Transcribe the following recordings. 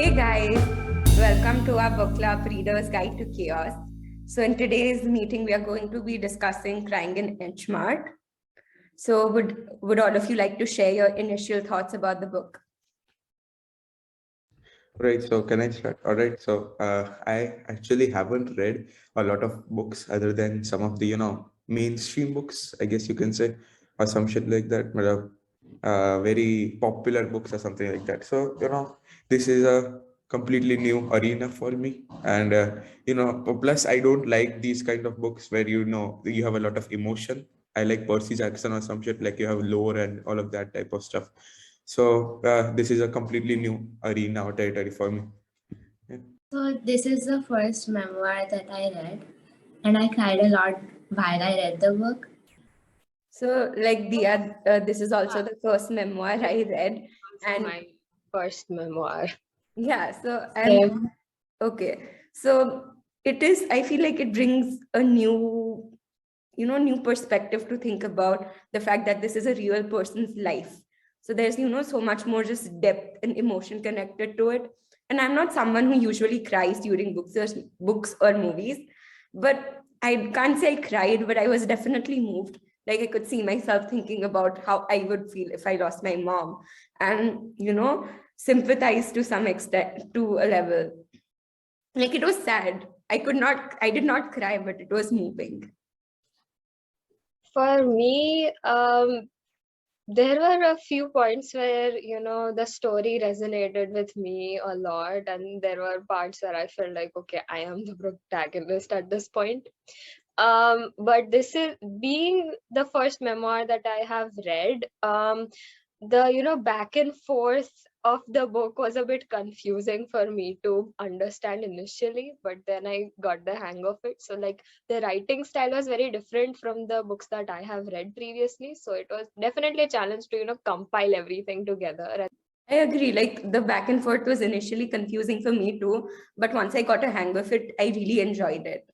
Hey guys, welcome to our book club Reader's Guide to Chaos. So in today's meeting, we are going to be discussing Crying in Mart. So would all of you like to share your initial thoughts about the book? Right, so can I start? All right, so I actually haven't read a lot of books other than some of the, mainstream books, I guess you can say, or some shit like that, but very popular books or something like that. So, this is a completely new arena for me. And, plus I don't like these kind of books where, you have a lot of emotion. I like Percy Jackson or some shit, like you have lore and all of that type of stuff. So this is a completely new arena or territory for me. Yeah. So this is the first memoir that I read, and I cried a lot while I read the book. So like this is also the first memoir I read. And my first memoir. yeah, so and okay. So it is, I feel like it brings a new perspective to think about the fact that this is a real person's life. So there's, so much more just depth and emotion connected to it. And I'm not someone who usually cries during books or movies, but I can't say I cried, but I was definitely moved. Like I could see myself thinking about how I would feel if I lost my mom and, sympathize to some extent, to a level. Like it was sad. I did not cry, but it was moving. For me, there were a few points where, the story resonated with me a lot. And there were parts where I felt like, okay, I am the protagonist at this point. But this is being the first memoir that I have read. The back and forth of the book was a bit confusing for me to understand initially, but then I got the hang of it. So like the writing style was very different from the books that I have read previously, so it was definitely a challenge to compile everything together. I agree. Like the back and forth was initially confusing for me too, but once I got a hang of it, I really enjoyed it.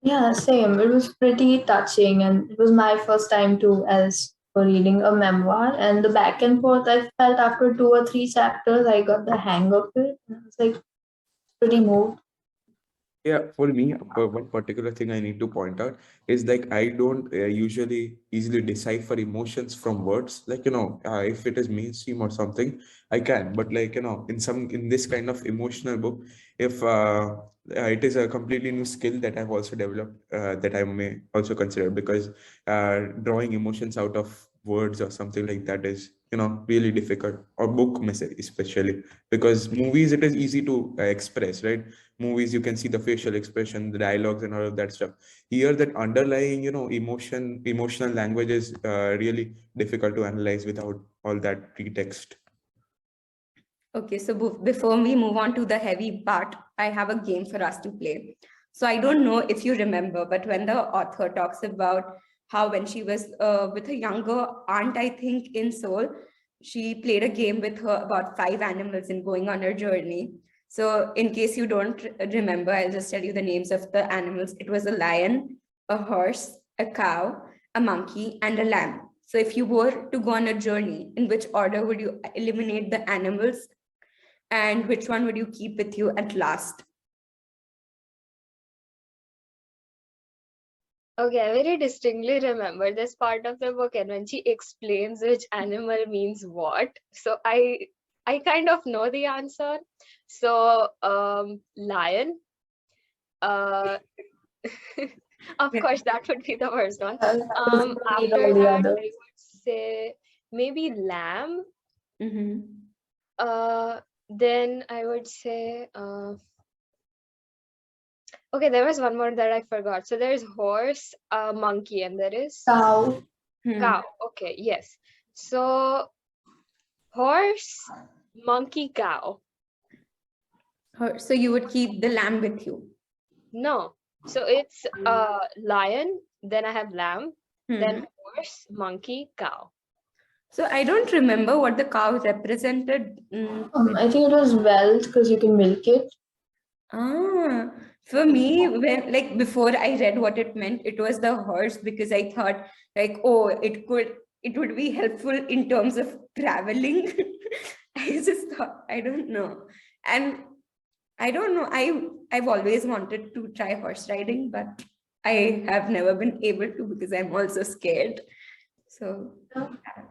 Yeah, same. It was pretty touching, and it was my first time too as for reading a memoir. And the back and forth, I felt after 2 or 3 chapters, I got the hang of it. And I was like pretty moved. Yeah, for me, one particular thing I need to point out is like I don't usually easily decipher emotions from words. Like if it is mainstream or something, I can. But like in this kind of emotional book, if it is a completely new skill that I've also developed that I may also consider, because drawing emotions out of words or something like that is really difficult, or book message especially, because movies it is easy to express, right? Movies you can see the facial expression, the dialogues and all of that stuff. Here that underlying emotional language is really difficult to analyze without all that pretext. Okay, so before we move on to the heavy part, I have a game for us to play. So I don't know if you remember, but when the author talks about how when she was with her younger aunt, I think in Seoul, she played a game with her about 5 animals and going on her journey. So in case you don't remember, I'll just tell you the names of the animals. It was a lion, a horse, a cow, a monkey, and a lamb. So if you were to go on a journey, in which order would you eliminate the animals and which one would you keep with you at last? Okay, I very distinctly remember this part of the book, and when she explains which animal means what, so I kind of know the answer. So lion, of course that would be the first one. After that I would say maybe lamb. Then I would say okay, there was one more that I forgot. So there's horse, monkey, and there is Cow. cow. Okay, yes. So horse, monkey, cow. So you would keep the lamb with you? No. So it's lion, then I have lamb, then horse, monkey, cow. So I don't remember what the cow represented. I think it was wealth because you can milk it. For me, when like before I read what it meant, it was the horse, because I thought like, oh, it would be helpful in terms of traveling. I just thought, I don't know. And I don't know. I've always wanted to try horse riding, but I have never been able to because I'm also scared. So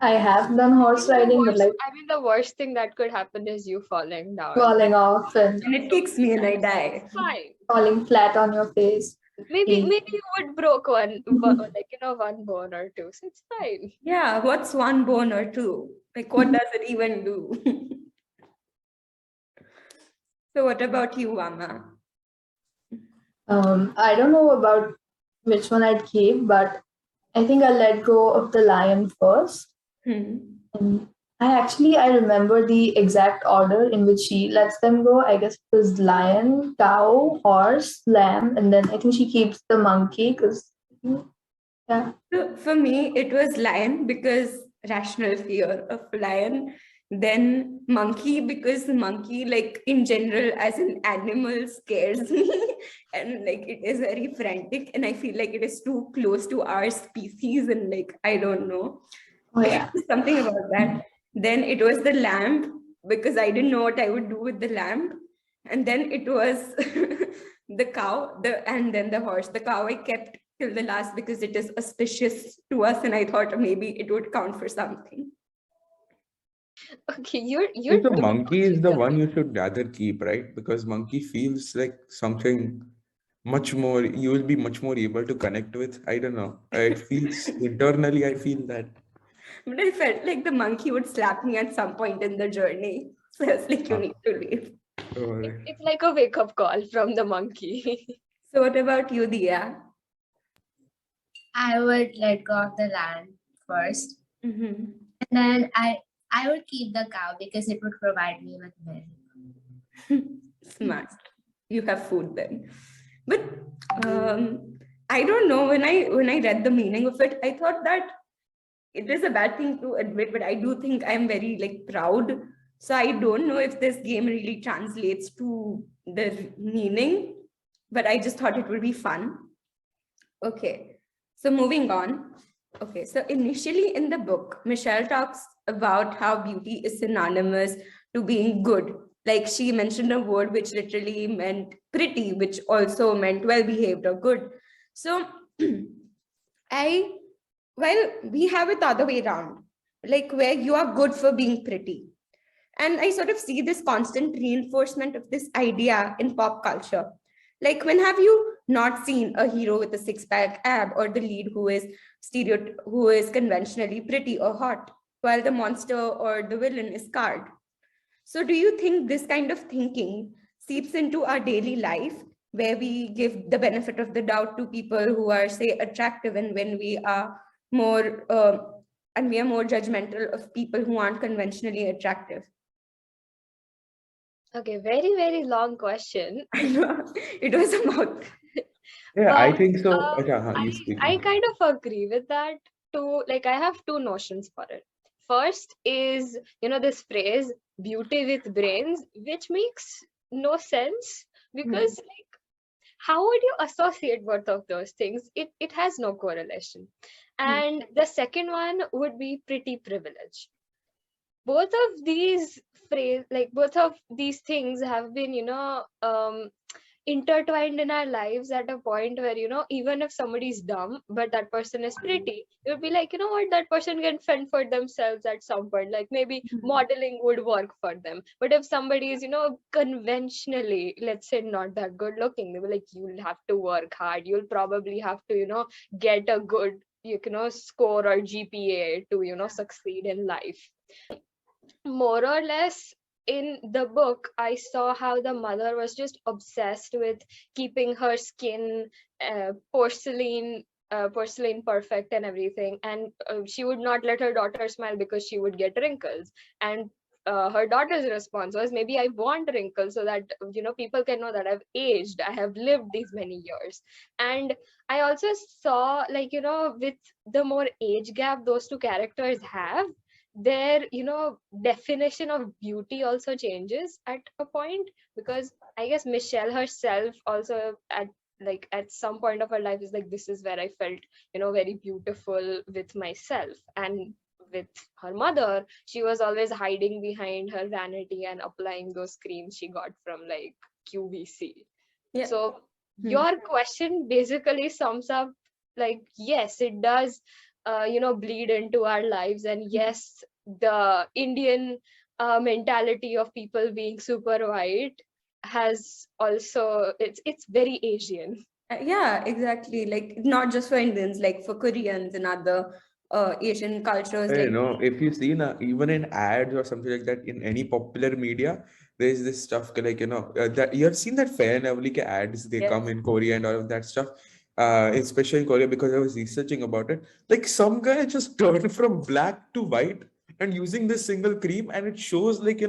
I have done horse riding, but like I mean, the worst thing that could happen is you falling down. falling off and it kicks me and I die. Fine. falling flat on your face. Maybe Yeah. you would broke one, like one bone or two, so it's fine. Yeah, what's one bone or two? Like, what does it even do? So, what about you, Vama? I don't know about which one I'd keep, but I think I'll let go of the lion first. And I remember the exact order in which she lets them go. I guess it was lion, cow, horse, lamb, and then I think she keeps the monkey because yeah. So for me, it was lion because rational fear of lion. Then monkey because monkey, like in general, as an animal, scares me, and like it is very frantic, and I feel like it is too close to our species, and like I don't know. Oh yeah. Something about that. Then it was the lamb because I didn't know what I would do with the lamb. And then it was the cow, and then the horse. The cow I kept till the last because it is auspicious to us, and I thought maybe it would count for something. Okay, you're So too monkey is much the into one it. you should rather keep, right? Because monkey feels like something much more, you will be much more able to connect with. I don't know. It feels internally, I feel that. But I felt like the monkey would slap me at some point in the journey. So I was like, you need to leave. Alright. It's like a wake-up call from the monkey. So what about you, Diya? I would let go of the land first, Mm-hmm. and then I would keep the cow because it would provide me with milk. Smart. You have food then. But I don't know. When I read the meaning of it, I thought that it is a bad thing to admit, but I do think I'm very like proud. So I don't know if this game really translates to the meaning, but I just thought it would be fun. Okay, so moving on. Okay, so initially in the book, Michelle talks about how beauty is synonymous to being good. Like she mentioned a word which literally meant pretty, which also meant well behaved or good. So we have it the other way around, like where you are good for being pretty. And I sort of see this constant reinforcement of this idea in pop culture. Like, when have you not seen a hero with a six-pack ab or the lead who is conventionally pretty or hot, while the monster or the villain is scarred? So, do you think this kind of thinking seeps into our daily life, where we give the benefit of the doubt to people who are, say, attractive, and when we are more judgmental of people who aren't conventionally attractive? Okay, very, very long question. I know it was a mouth. Yeah, I But think so. You I speak. kind of agree with that too. Like I have two notions for it. First is, this phrase, beauty with brains, which makes no sense because like how would you associate both of those things? It has no correlation. And the second one would be pretty privilege. Both of these both of these things have been intertwined in our lives at a point where even if somebody's dumb but that person is pretty, it would be like, what, that person can fend for themselves at some point, like maybe modeling would work for them. But if somebody is conventionally, let's say, not that good looking, they'll be like, you'll have to work hard, you'll probably have to get a good score or GPA to succeed in life. More or less, in the book I saw how the mother was just obsessed with keeping her skin porcelain perfect and everything, and she would not let her daughter smile because she would get wrinkles. And her daughter's response was, maybe I want wrinkles so that people can know that I've aged, I have lived these many years. And I also saw, like, with the more age gap those two characters have, their definition of beauty also changes at a point, because I guess Michelle herself also at some point of her life is like, this is where I felt very beautiful with myself. And with her mother, she was always hiding behind her vanity and applying those creams she got from like QVC. Yeah. So your question basically sums up like, yes, it does, bleed into our lives. And yes, the Indian mentality of people being super white has also, it's very Asian. Yeah, exactly. Like not just for Indians, like for Koreans and other Asian cultures. You Like know, if you see now, even in ads or something like that, in any popular media, there's this stuff like, that you have seen that Fair and Lovely ke ads, they come in Korea and all of that stuff. Especially in Korea, because I was researching about it. Like some guy just turned from black to white and using this single cream, and it shows like,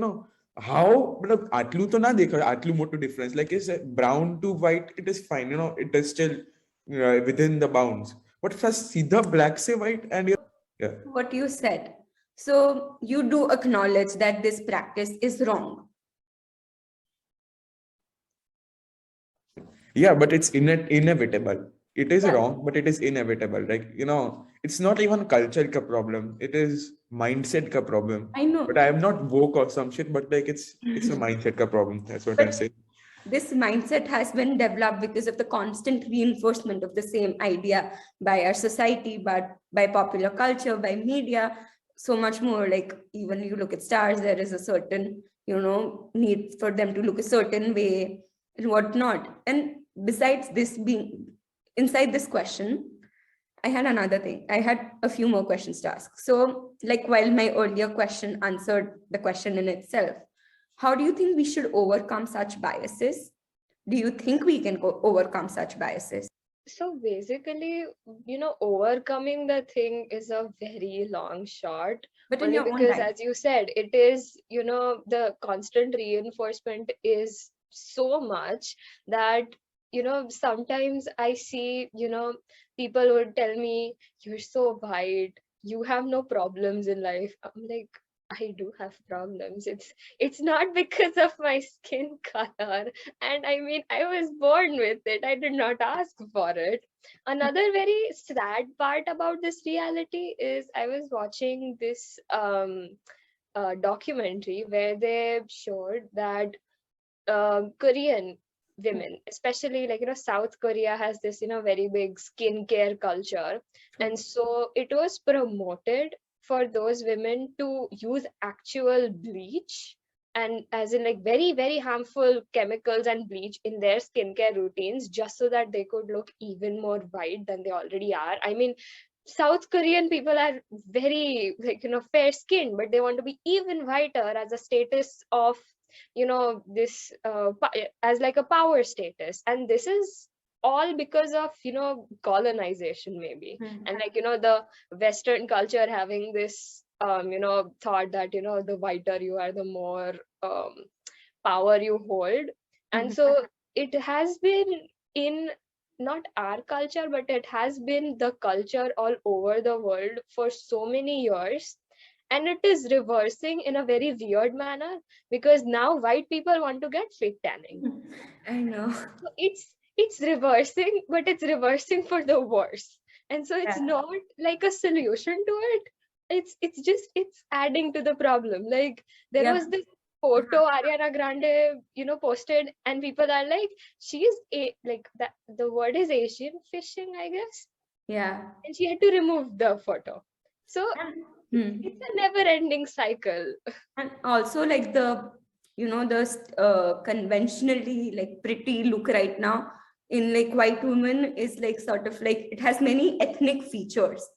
how मतलब आटलू तो ना देखा आटलू मोटो difference, like is brown to white, it is fine, it is still within the bounds, but first सीधा black से white and yeah. what you said. So you do acknowledge that this practice is wrong. Yeah, but it's inevitable. It is wrong, but it is inevitable. Like, it's not even culture ka problem. It is mindset ka problem. I know. But I am not woke or some shit, but like it's a mindset ka problem. That's what I'm saying. This mindset has been developed because of the constant reinforcement of the same idea by our society, but by popular culture, by media, so much more. Like even you look at stars, there is a certain, need for them to look a certain way and whatnot. And besides this being inside this question, I had another thing. I had a few more questions to ask. So like while my earlier question answered the question in itself, how do you think we should overcome such biases? Do you think we can overcome such biases? So basically, overcoming the thing is a very long shot. But in Only your own because, life. as you said, it is, the constant reinforcement is so much that, sometimes I see, people would tell me, you're so white, you have no problems in life. I'm like, I do have problems. It's not because of my skin color. And I mean, I was born with it. I did not ask for it. Another very sad part about this reality is I was watching this documentary where they showed that Korean women, especially like, South Korea has this, very big skincare culture. And so it was promoted for those women to use actual bleach, and as in like very, very harmful chemicals and bleach in their skincare routines, just so that they could look even more white than they already are. I mean, South Korean people are very like, fair skinned, but they want to be even whiter as a status of, this as like a power status. And this is all because of, colonization maybe. And like, the Western culture having this, thought that, the whiter you are, the more power you hold. And so it has been in not our culture, but it has been the culture all over the world for so many years. And it is reversing in a very weird manner, because now white people want to get fake tanning. I know. So it's reversing, but it's reversing for the worse. And so it's not like a solution to it. It's adding to the problem. Like there was this photo Ariana Grande, posted, and people are like, she's like that. The word is Asian fishing, I guess. Yeah. And she had to remove the photo. So it's a never-ending cycle. And also like the, the conventionally like pretty look right now in like white women is like sort of like it has many ethnic features,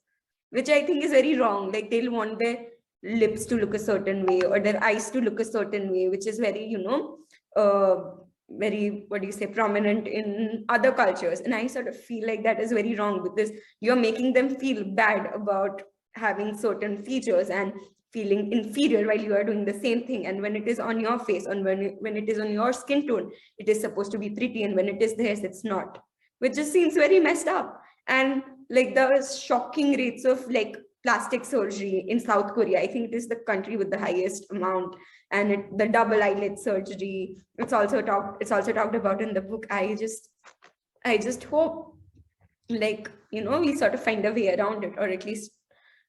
which I think is very wrong. Like they'll want their lips to look a certain way or their eyes to look a certain way, which is very, very, what do you say, prominent in other cultures. And I sort of feel like that is very wrong, because you're making them feel bad about having certain features and feeling inferior while you are doing the same thing. And when it is on your face, and when it is on your skin tone, it is supposed to be pretty, and when it is theirs, it's not, which just seems very messed up. And like the shocking rates of like plastic surgery in South Korea, I think it is the country with the highest amount. And the double eyelid surgery, it's also talked about in the book. I just hope, like, we sort of find a way around it, or at least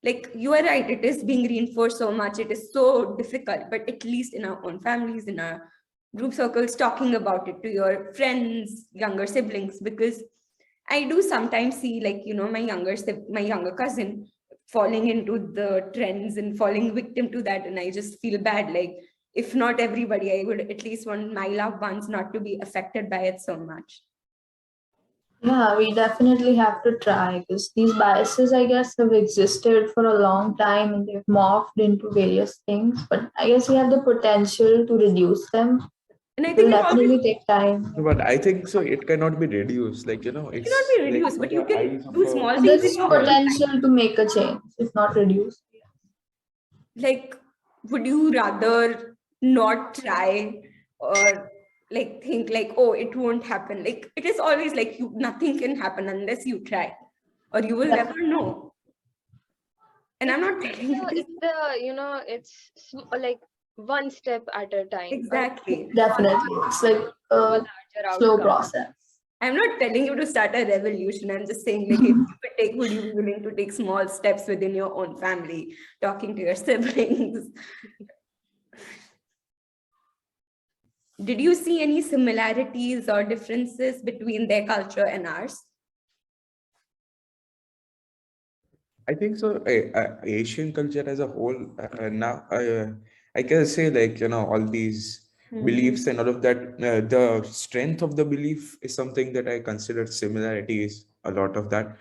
Like you are right, it is being reinforced so much, it is so difficult, but at least in our own families, in our group circles, talking about it to your friends, younger siblings, because I do sometimes see, like, my younger cousin falling into the trends and falling victim to that, and I just feel bad. Like, if not everybody, I would at least want my loved ones not to be affected by it so much. Yeah, we definitely have to try because these biases, I guess, have existed for a long time and they've morphed into various things. But I guess we have the potential to reduce them. And I It will think it always definitely take time. But I think so. It cannot be reduced. Like, it cannot it's be like reduced, but in you the can eyes of do a small things There's in your own student. life. potential to make a change, if not reduce. Like, would you rather not try, or like think like, oh, it won't happen? Like, it is always like nothing can happen unless you try, or you will never know. And I'm not telling you this. It's like one step at a time. Exactly. Definitely. It's like A a larger slow outcome. process. I'm not telling you to start a revolution. I'm just saying, like, if you could would you be willing to take small steps within your own family, talking to your siblings? Did you see any similarities or differences between their culture and ours? I think so. Asian culture as a whole, now I can say, like, all these beliefs and all of that. The strength of the belief is something that I consider similarities. A lot of that.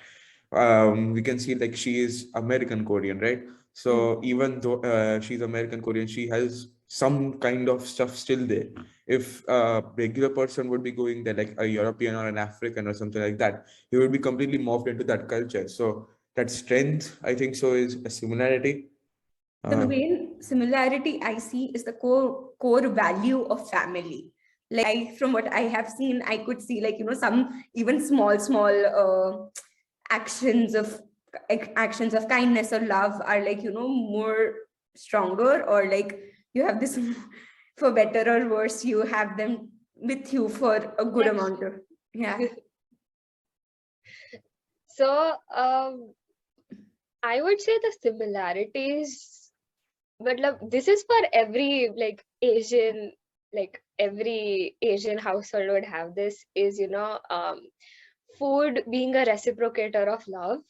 We can see, like, she is American Korean, right? So even though she's American Korean, she has some kind of stuff still there. If a regular person would be going there, like a European or an African or something like that, he would be completely morphed into that culture. So that strength, I think so, is a similarity. The main similarity I see is the core value of family. Like, from what I have seen, I could see, like, some even small actions of kindness or love are, like, more stronger, or like you have this for better or worse, you have them with you for a good amount of, yeah. So I would say the similarities, but this is for every every Asian household would have this, is food being a reciprocator of love,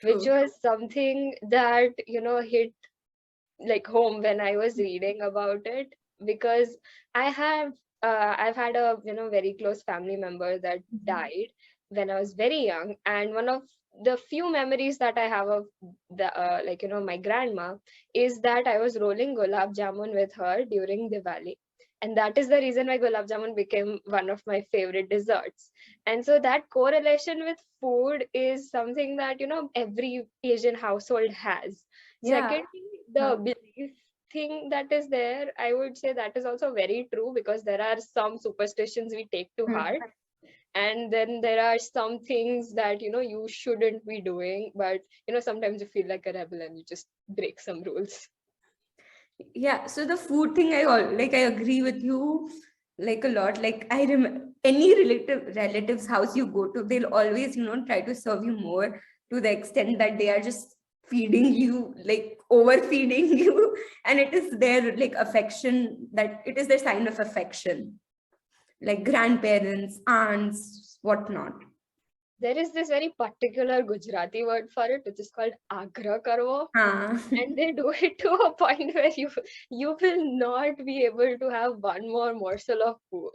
which True. was something that hit like home when I was reading about it, because I've had a very close family member that died when I was very young, and one of the few memories that I have of the my grandma is that I was rolling gulab jamun with her during Diwali, and that is the reason why gulab jamun became one of my favorite desserts. And so that correlation with food is something that every Asian household has. Yeah. Secondly, the belief thing that is there, I would say that is also very true, because there are some superstitions we take to heart, and then there are some things that you shouldn't be doing, but sometimes you feel like a rebel and you just break some rules. Yeah, so the food thing, I agree with you, like, a lot. Like, I remember any relative's house you go to, they'll always try to serve you more, to the extent that they are just feeding you, like overfeeding you, and it is their, like, affection, that it is their sign of affection, like grandparents, aunts, whatnot. There is this very particular Gujarati word for it, which is called agra karvo. And they do it to a point where you will not be able to have one more morsel of food,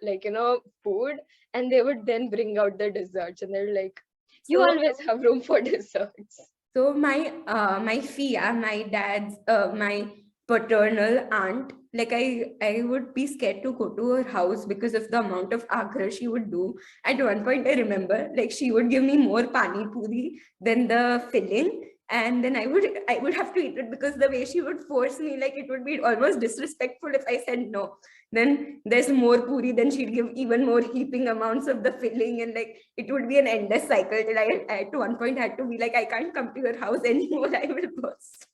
food, and they would then bring out the desserts, and they're like, you always have room for desserts. So my Fia, my dad's my paternal aunt, like, I would be scared to go to her house because of the amount of agra she would do. At one point, I remember, like, she would give me more pani puri than the filling, and then I would have to eat it, because the way she would force me, like, it would be almost disrespectful if I said no. Then there's more puri, then she'd give even more heaping amounts of the filling, and like it would be an endless cycle till I at one point had to be like, I can't come to your house anymore, I will burst.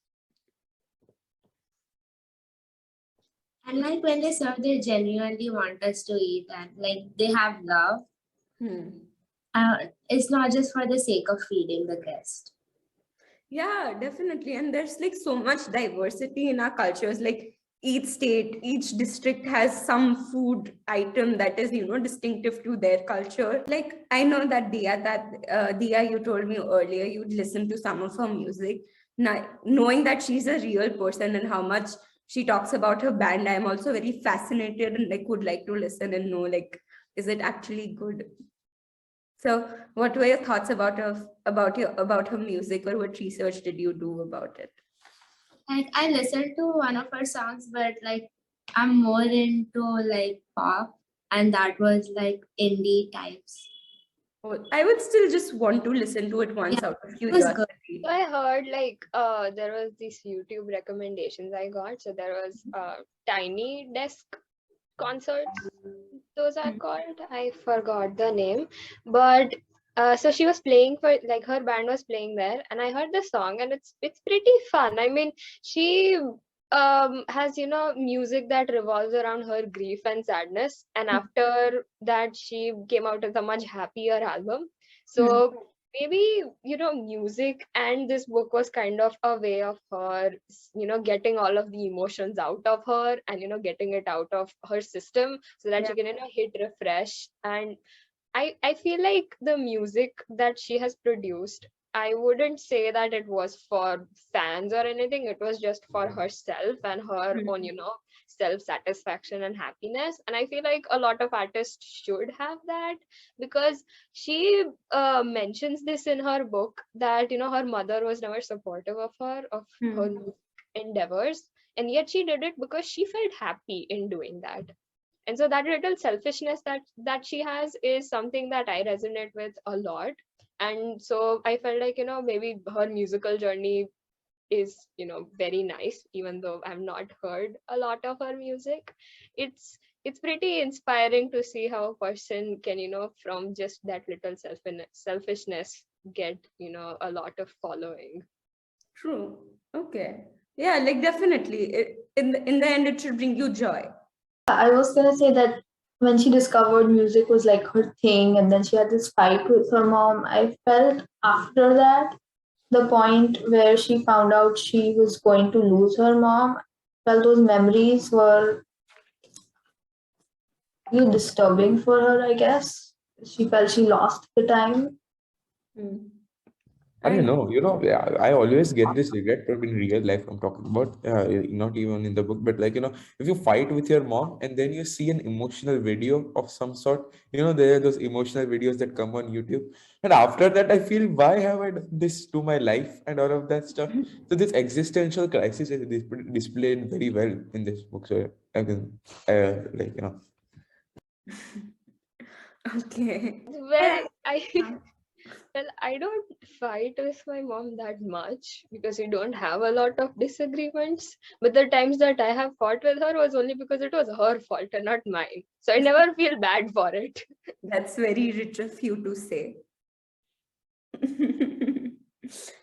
And like when they serve, they genuinely want us to eat, and like they have love. It's not just for the sake of feeding the guest. Yeah, definitely. And there's like so much diversity in our cultures. Like each state, each district has some food item that is, distinctive to their culture. Like I know that Diya, you told me earlier, you'd listen to some of her music. Now, knowing that she's a real person and how much she talks about her band, I'm also very fascinated and like would like to listen and know like, is it actually good? So, what were your thoughts about her music, or what research did you do about it? Like I listened to one of her songs, but like I'm more into like pop, and that was like indie types. Oh, I would still just want to listen to it once Yeah, out of it was good. curiosity. So I heard like there was these YouTube recommendations I got. So there was Tiny Desk concerts. Those are called. I forgot the name, but so she was playing for like her band was playing there, and I heard the song, and it's pretty fun. I mean, she has music that revolves around her grief and sadness, and after that she came out with a much happier album. So maybe music and this book was kind of a way of her getting all of the emotions out of her, and getting it out of her system so that Yeah. she can hit refresh. And I feel like the music that she has produced, I wouldn't say that it was for fans or anything. It was just for herself and her own, self satisfaction and happiness. And I feel like a lot of artists should have that, because she mentions this in her book that, her mother was never supportive of her music endeavors. And yet she did it because she felt happy in doing that. And so that little selfishness that she has is something that I resonate with a lot. And so I felt like maybe her musical journey is very nice, even though I've not heard a lot of her music. It's pretty inspiring to see how a person can from just that little selfishness get a lot of following. True. Okay. Yeah, like definitely. In the end, it should bring you joy. I was gonna say that when she discovered music was like her thing, and then she had this fight with her mom, I felt after that, the point where she found out she was going to lose her mom, I felt those memories were really disturbing for her, I guess. She felt she lost the time. I don't And know, yeah, I always get this regret, but in real life, I'm talking about, not even in the book, but like, if you fight with your mom and then you see an emotional video of some sort, there are those emotional videos that come on YouTube. And after that, I feel, why have I done this to my life and all of that stuff? So this existential crisis is displayed very well in this book. So I can, like, okay. Well, well, I don't fight with my mom that much because we don't have a lot of disagreements. But the times that I have fought with her was only because it was her fault and not mine. So I never feel bad for it. That's very rich of you to say.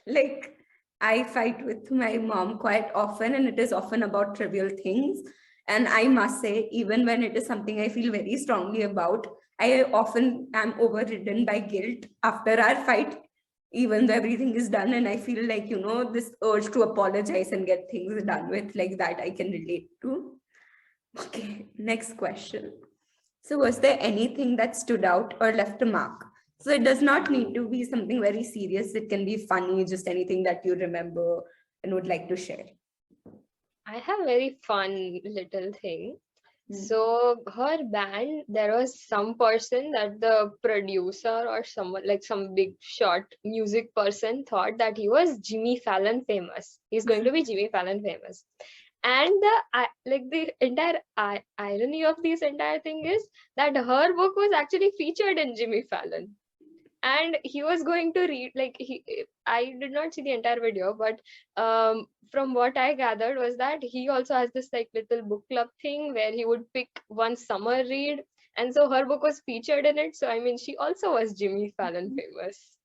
Like, I fight with my mom quite often, and it is often about trivial things. And I must say, even when it is something I feel very strongly about, I often am overridden by guilt after our fight, even though everything is done. And I feel like, this urge to apologize and get things done with, like that, I can relate to. Okay, next question. So, was there anything that stood out or left a mark? So, it does not need to be something very serious. It can be funny, just anything that you remember and would like to share. I have a very fun little thing. So her band, there was some person that the producer or someone like some big shot music person thought that he was Jimmy Fallon famous. He's going to be Jimmy Fallon famous. And the entire irony of this entire thing is that her book was actually featured in Jimmy Fallon. And he was going to read, like, I did not see the entire video, but from what I gathered was that he also has this like little book club thing where he would pick one summer read, and so her book was featured in it. So I mean, she also was Jimmy Fallon famous.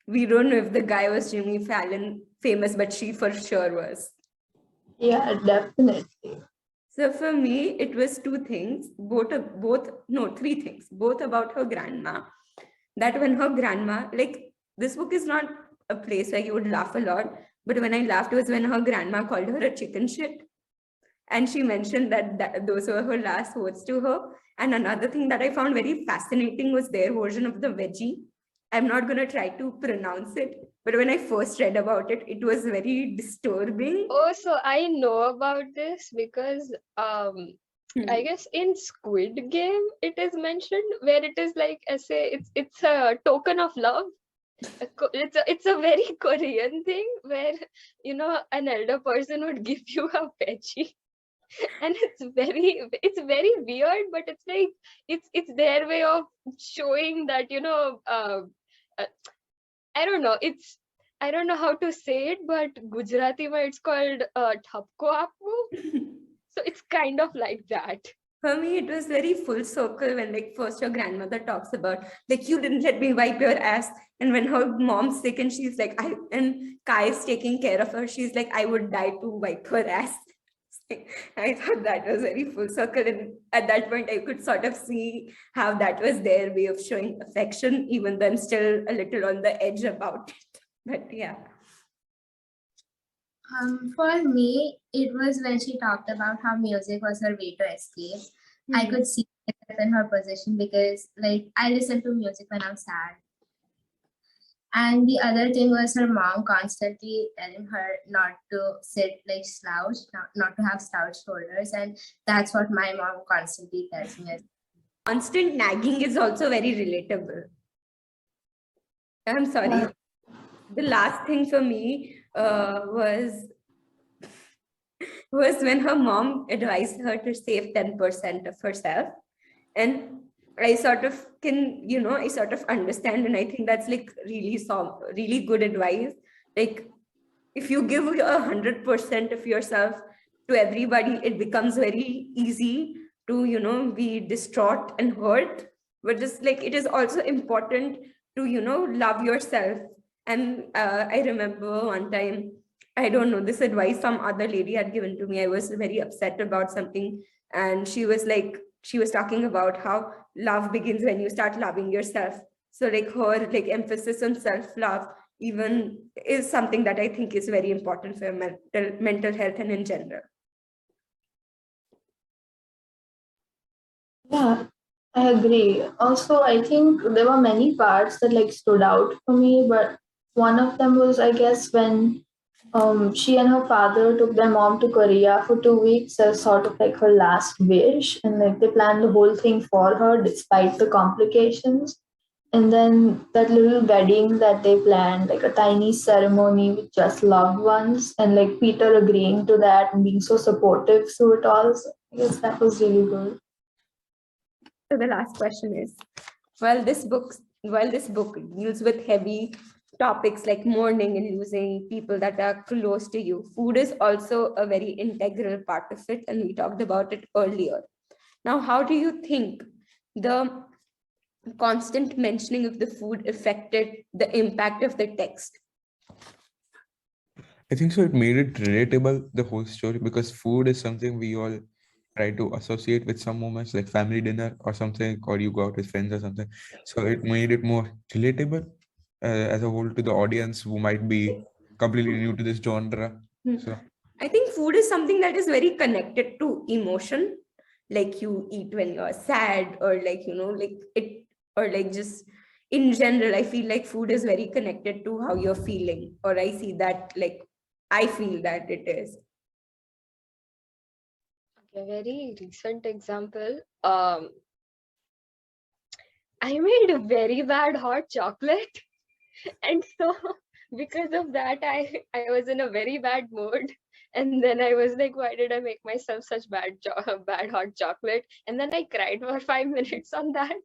We don't know if the guy was Jimmy Fallon famous, but she for sure was. Yeah, definitely. So for me, it was two things, three things, both about her grandma. That when her grandma, like, this book is not a place where you would laugh a lot. But when I laughed was when her grandma called her a chicken shit. And she mentioned that those were her last words to her. And another thing that I found very fascinating was their version of the veggie. I'm not going to try to pronounce it, but when I first read about it, it was very disturbing. Oh, so I know about this because I guess in Squid Game it is mentioned where it is like I say it's a token of love. It's a very Korean thing where an elder person would give you a veggie, and it's very weird, but it's like it's their way of showing that I don't know. I don't know how to say it, but Gujarati it's called thapko appu. So it's kind of like that. For me, it was very full circle when like first your grandmother talks about like you didn't let me wipe your ass, and when her mom's sick and she's like and Kai is taking care of her, she's like I would die to wipe her ass. I thought that was very full circle, and at that point I could sort of see how that was their way of showing affection, even though I'm still a little on the edge about it. But yeah. For me, it was when she talked about how music was her way to escape. I could see myself in her position because, like, I listen to music when I'm sad. And the other thing was her mom constantly telling her not to sit like slouched, not to have slouched shoulders. And that's what my mom constantly tells me. Constant nagging is also very relatable. I'm sorry. The last thing for me was when her mom advised her to save 10% of herself. And I sort of I sort of understand, and I think that's like really good advice. Like if you give 100% of yourself to everybody, it becomes very easy to be distraught and hurt. But just like it is also important to love yourself. And I remember one time, I don't know, this advice some other lady had given to me. I was very upset about something, and she was talking about how love begins when you start loving yourself. So like her emphasis on self-love even is something that I think is very important for mental health and in general. Yeah, I agree. Also, I think there were many parts that like stood out for me, but one of them was, I guess, when she and her father took their mom to Korea for 2 weeks as sort of like her last wish, and like they planned the whole thing for her despite the complications. And then that little wedding that they planned, like a tiny ceremony with just loved ones, and like Peter agreeing to that and being so supportive through it all. So I guess that was really good. So the last question is, while this book deals with heavy topics like mourning and losing people that are close to you, food is also a very integral part of it, and we talked about it earlier. Now, how do you think the constant mentioning of the food affected the impact of the text? I think so. It made it relatable, the whole story, because food is something we all try to associate with some moments like family dinner or something, or you go out with friends or something. So it made it more relatable as a whole to the audience who might be completely new to this genre. So I think food is something that is very connected to emotion. Like you eat when you're sad, or like, like it, or like just in general, I feel like food is very connected to how you're feeling, or I see that, like, I feel that it is. A very recent example. I made a very bad hot chocolate, and so because of that, I was in a very bad mood. And then I was like, why did I make myself such bad hot chocolate? And then I cried for 5 minutes on that.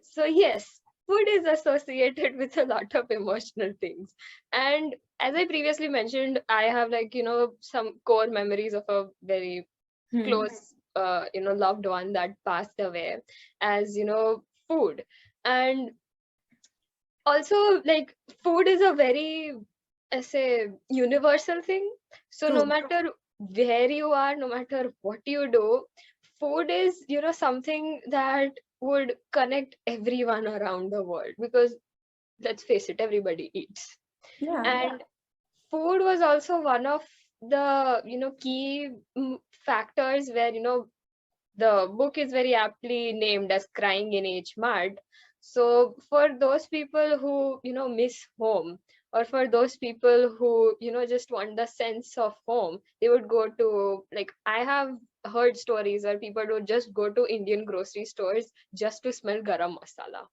So yes, food is associated with a lot of emotional things. And as I previously mentioned, I have like, some core memories of a very close, loved one that passed away as, food. And also like food is a very, I say, universal thing. So no True. matter where you are, no matter what you do, food is something that would connect everyone around the world, because let's face it, everybody eats. Yeah. And food was also one of the key factors where the book is very aptly named as Crying in H Mart. So for those people who miss home, or for those people who just want the sense of home, they would go to, like, I have heard stories where people would just go to Indian grocery stores just to smell garam masala,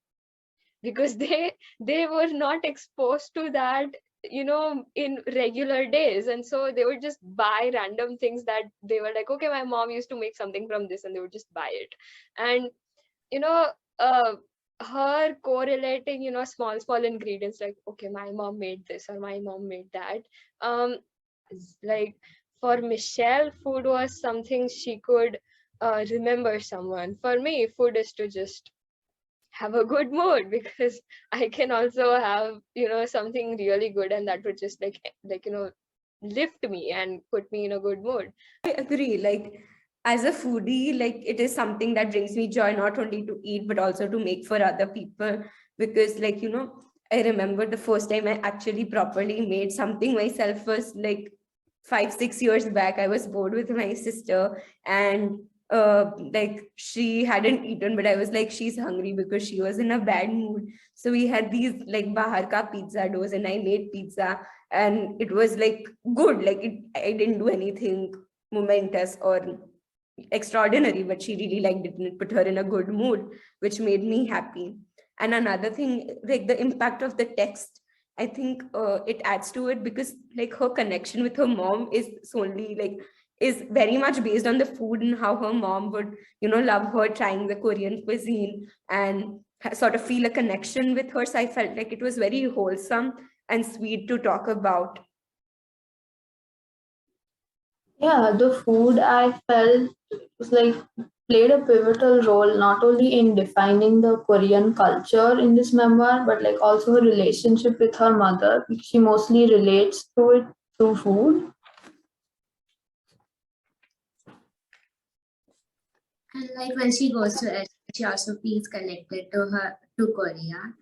because they were not exposed to that in regular days, and so they would just buy random things that they were like, okay, my mom used to make something from this, and they would just buy it. And you know uh her correlating small ingredients, like, okay, my mom made this or my mom made that. um like, for Michelle, food was something she could remember someone. For me, food is to just have a good mood, because I can also have something really good, and that would just lift me and put me in a good mood. I agree. Like, as a foodie, like, it is something that brings me joy, not only to eat, but also to make for other people. Because, like, I remember the first time I actually properly made something myself was like 5, 6 years back. I was bored with my sister, and like, she hadn't eaten, but I was like, she's hungry, because she was in a bad mood. So we had these like bahar ka pizza doughs, and I made pizza, and it was like good. Like, I didn't do anything momentous or extraordinary, but she really liked it, and it put her in a good mood, which made me happy. And another thing, like the impact of the text, I think it adds to it, because like her connection with her mom is solely like is very much based on the food, and how her mom would love her trying the Korean cuisine, and sort of feel a connection with her. So I felt like it was very wholesome and sweet to talk about. Yeah, the food I felt was like played a pivotal role not only in defining the Korean culture in this memoir, but like also her relationship with her mother. She mostly relates to it through food. And like when she goes to Asia, she also feels connected to Korea.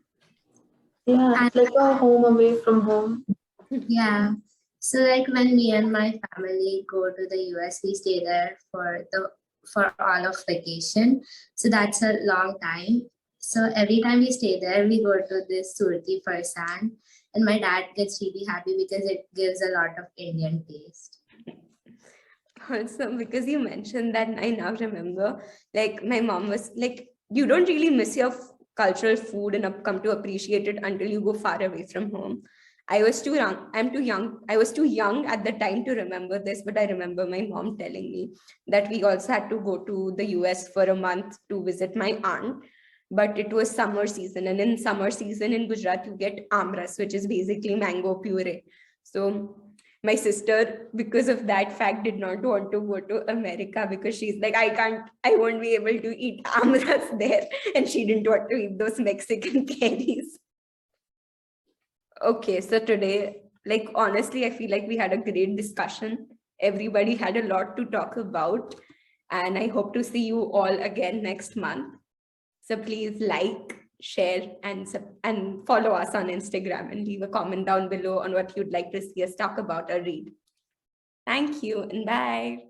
Yeah, And it's like a home away from home. yeah. So like when me and my family go to the US, we stay there for all of vacation. So that's a long time. So every time we stay there, we go to this Surti Farsan, and my dad gets really happy because it gives a lot of Indian taste. Also, because you mentioned that, I now remember, like, my mom was like, you don't really miss your cultural food and come to appreciate it until you go far away from home. I was too young. I'm too young. I was too young at the time to remember this, but I remember my mom telling me that we also had to go to the US for a month to visit my aunt. But it was summer season, and in summer season in Gujarat, you get amras, which is basically mango puree. So my sister, because of that fact, did not want to go to America, because she's like, I won't be able to eat amras there, and she didn't want to eat those Mexican candies. Okay, so today, like, honestly, I feel like we had a great discussion. Everybody had a lot to talk about, and I hope to see you all again next month. So please like, share, and follow us on Instagram, and leave a comment down below on what you'd like to see us talk about or read. Thank you, and bye.